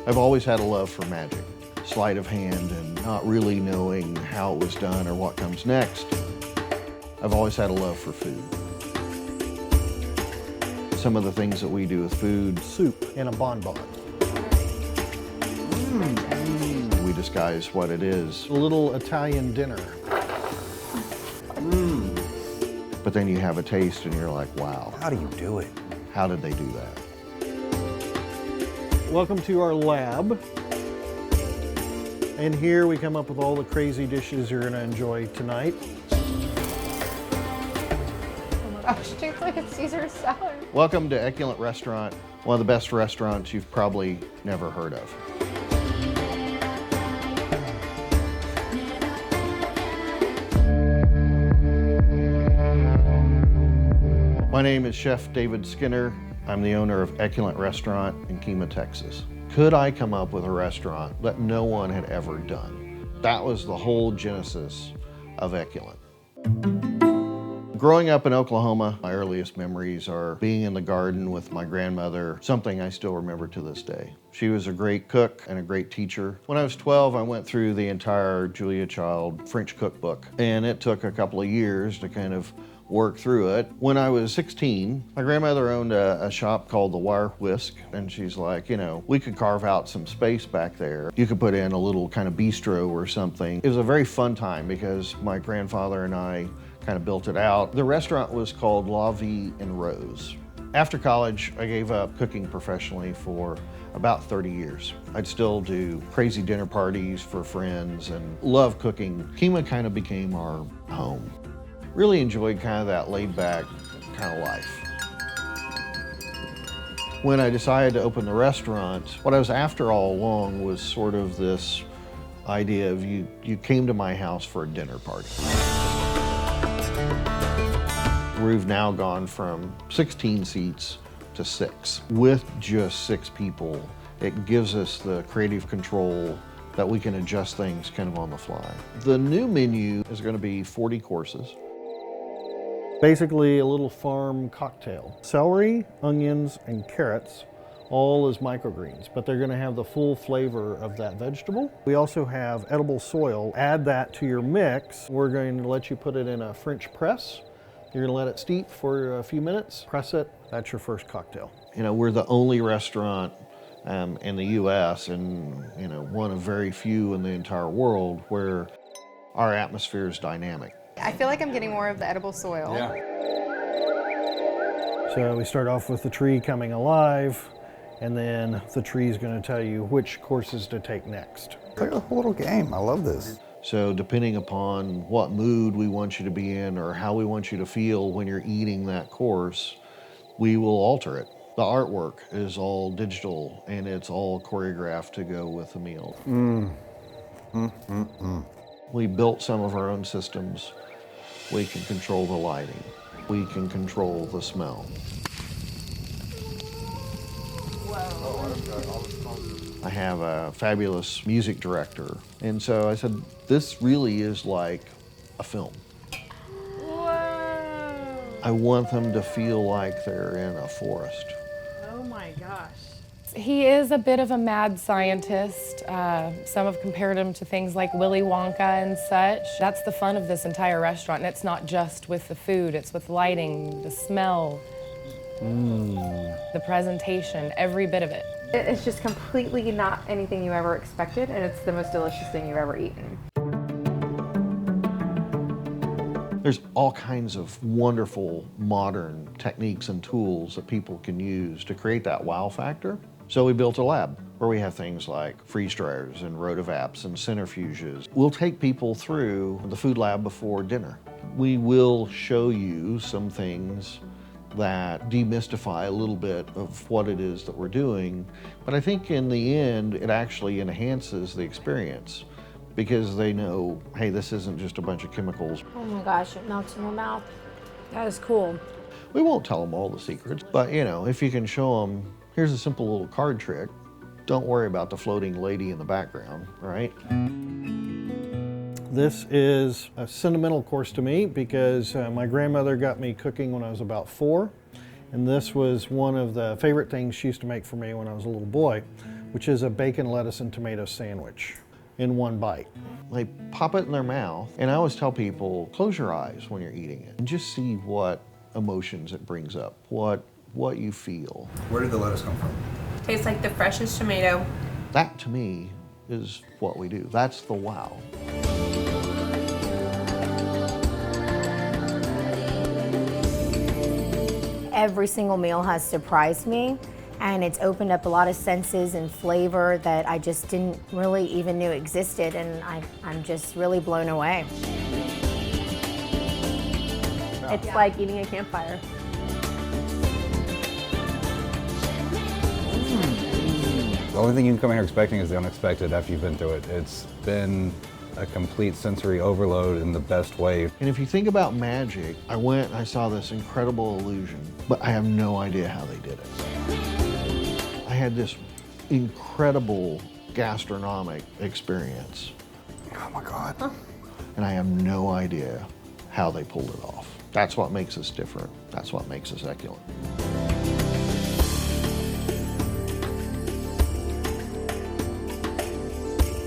I've always had a love for magic, sleight of hand and not really knowing how it was done or what comes next. I've always had a love for food. Some of the things that we do with food, soup in a bonbon. We disguise what it is. A little Italian dinner. But then you have a taste and you're like, wow. How do you do it? How did they do that? Welcome to our lab. And here we come up with all the crazy dishes you're gonna enjoy tonight. Oh my gosh, it tastes like a Caesar salad. Welcome to Eculent Restaurant, one of the best restaurants you've probably never heard of. My name is Chef David Skinner. I'm the owner of Eculent Restaurant in Kemah, Texas. Could I come up with a restaurant that no one had ever done? That was the whole genesis of Eculent. Growing up in Oklahoma, my earliest memories are being in the garden with my grandmother, something I still remember to this day. She was a great cook and a great teacher. When I was 12, I went through the entire Julia Child French cookbook, and it took a couple of years to kind of work through it. When I was 16, my grandmother owned a shop called the Wire Whisk, and she's like, you know, we could carve out some space back there. You could put in a little kind of bistro or something. It was a very fun time because my grandfather and I kind of built it out. The restaurant was called La Vie en Rose. After college, I gave up cooking professionally for about 30 years. I'd still do crazy dinner parties for friends and love cooking. Kemah kind of became our home. Really enjoyed kind of that laid back kind of life. When I decided to open the restaurant, what I was after all along was sort of this idea of you came to my house for a dinner party. We've now gone from 16 seats to 6. With just 6 people, it gives us the creative control that we can adjust things kind of on the fly. The new menu is going to be 40 courses. Basically a little farm cocktail. Celery, onions, and carrots, all as microgreens, but they're gonna have the full flavor of that vegetable. We also have edible soil. Add that to your mix. We're going to let you put it in a French press. You're gonna let it steep for a few minutes, press it, that's your first cocktail. You know, we're the only restaurant in the US and one of very few in the entire world where our atmosphere is dynamic. I feel like I'm getting more of the edible soil. Yeah. So we start off with the tree coming alive, and then the tree is going to tell you which courses to take next. It's like a little game. I love this. So depending upon what mood we want you to be in or how we want you to feel when you're eating that course, we will alter it. The artwork is all digital and it's all choreographed to go with the meal. We built some of our own systems. We can control the lighting. We can control the smell. Whoa. I have a fabulous music director. And so I said, this really is like a film. Whoa. I want them to feel like they're in a forest. Oh my gosh. He is a bit of a mad scientist. Some have compared him to things like Willy Wonka and such. That's the fun of this entire restaurant, and it's not just with the food, it's with lighting, the smell, the presentation, every bit of it. It's just completely not anything you ever expected, and it's the most delicious thing you've ever eaten. There's all kinds of wonderful modern techniques and tools that people can use to create that wow factor. So we built a lab where we have things like freeze dryers and rotovapes and centrifuges. We'll take people through the food lab before dinner. We will show you some things that demystify a little bit of what it is that we're doing. But I think in the end, it actually enhances the experience because they know, hey, this isn't just a bunch of chemicals. Oh my gosh, it melts in your mouth. That is cool. We won't tell them all the secrets, but if you can show them, here's a simple little card trick. Don't worry about the floating lady in the background, right? This is a sentimental course to me because my grandmother got me cooking when I was about 4. And this was one of the favorite things she used to make for me when I was a little boy. which is a bacon, lettuce, and tomato sandwich in one bite. They pop it in their mouth, and I always tell people, close your eyes when you're eating it and just see what emotions it brings up, what you feel. Where did the lettuce come from? Tastes like the freshest tomato. That to me is what we do. That's the wow. Every single meal has surprised me, and it's opened up a lot of senses and flavor that I just didn't really even knew existed, and I'm just really blown away. It's like eating a campfire. The only thing you can come here expecting is the unexpected after you've been through it. It's been a complete sensory overload in the best way. And if you think about magic, I went and I saw this incredible illusion, but I have no idea how they did it. I had this incredible gastronomic experience, Oh my God. and I have no idea how they pulled it off. That's what makes us different. That's what makes us Eculent.